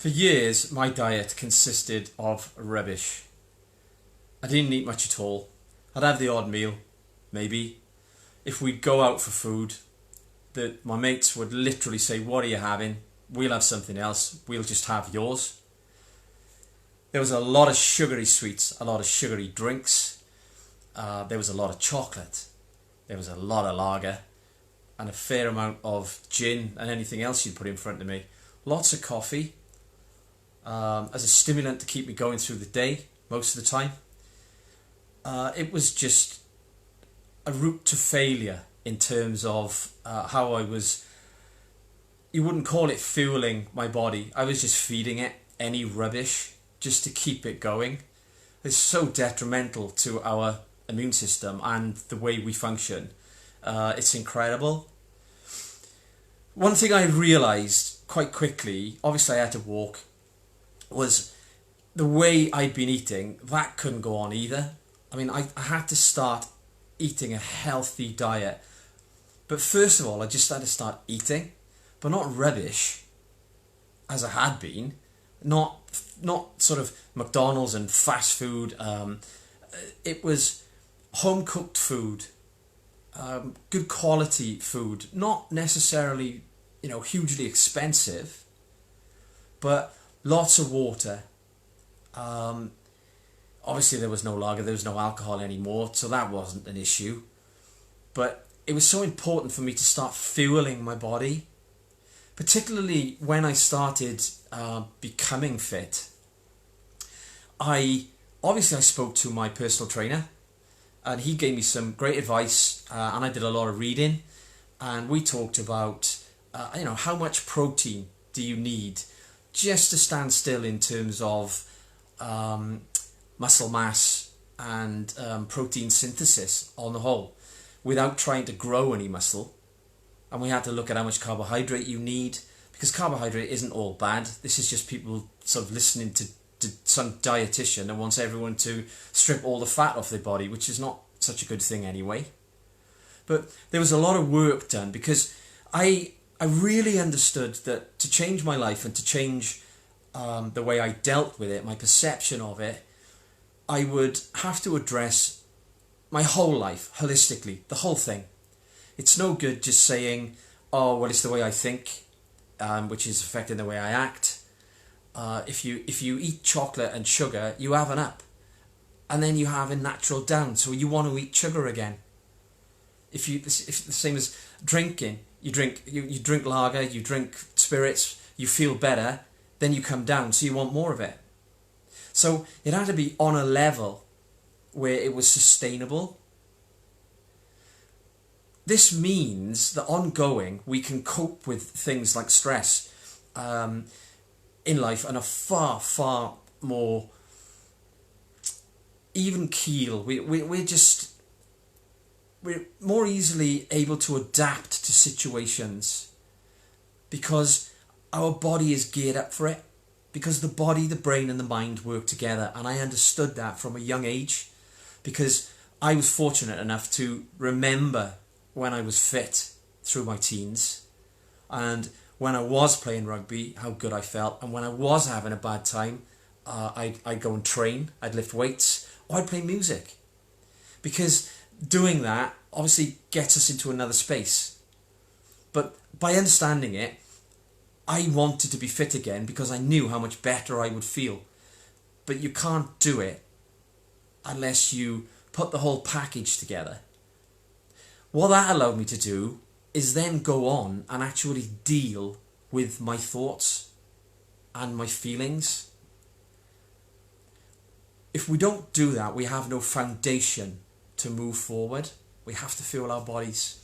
For years, my diet consisted of rubbish. I didn't eat much at all. I'd have the odd meal, maybe. If we'd go out for food, my mates would literally say, "What are you having? We'll have something else. We'll just have yours." There was a lot of sugary sweets, a lot of sugary drinks. There was a lot of chocolate. There was a lot of lager and a fair amount of gin and anything else you'd put in front of me. Lots of coffee as a stimulant to keep me going through the day most of the time. It was just a route to failure in terms of how I was, you wouldn't call it fueling my body. I was just feeding it any rubbish just to keep it going. It's so detrimental to our immune system and the way we function. It's incredible. One thing I realised quite quickly, obviously I had to walk, was the way I'd been eating, that couldn't go on either. I mean, I had to start eating a healthy diet. But first of all, I just had to start eating, but not rubbish, as I had been. Not sort of McDonald's and fast food. It was home cooked food, good quality food, not necessarily, hugely expensive, but lots of water. Obviously there was no lager, there was no alcohol anymore, so that wasn't an issue. But it was so important for me to start fueling my body, particularly when I started becoming fit. I spoke to my personal trainer, and he gave me some great advice, and I did a lot of reading, and we talked about how much protein do you need just to stand still in terms of muscle mass and protein synthesis on the whole, without trying to grow any muscle. And we had to look at how much carbohydrate you need, because carbohydrate isn't all bad. This is just people sort of listening to some dietitian that wants everyone to strip all the fat off their body, which is not such a good thing anyway. But there was a lot of work done, because I really understood that to change my life and to change the way I dealt with it, my perception of it, I would have to address my whole life holistically, the whole thing. It's no good just saying, "Oh, well, it's the way I think," which is affecting the way I act. If you eat chocolate and sugar, you have an up, and then you have a natural down. So you want to eat sugar again. If the same as drinking, you drink lager, you drink spirits, you feel better, then you come down, so you want more of it. So it had to be on a level where it was sustainable. This means that ongoing we can cope with things like stress in life on a far, far more even keel. We're more easily able to adapt to situations because our body is geared up for it, because the body, the brain and the mind work together. And I understood that from a young age, because I was fortunate enough to remember when I was fit through my teens, and when I was playing rugby, how good I felt. And when I was having a bad time, I'd go and train, I'd lift weights, or I'd play music, because doing that obviously gets us into another space. But by understanding it, I wanted to be fit again because I knew how much better I would feel. But you can't do it unless you put the whole package together. What that allowed me to do is then go on and actually deal with my thoughts and my feelings. If we don't do that, we have no foundation to move forward. We have to fuel our bodies.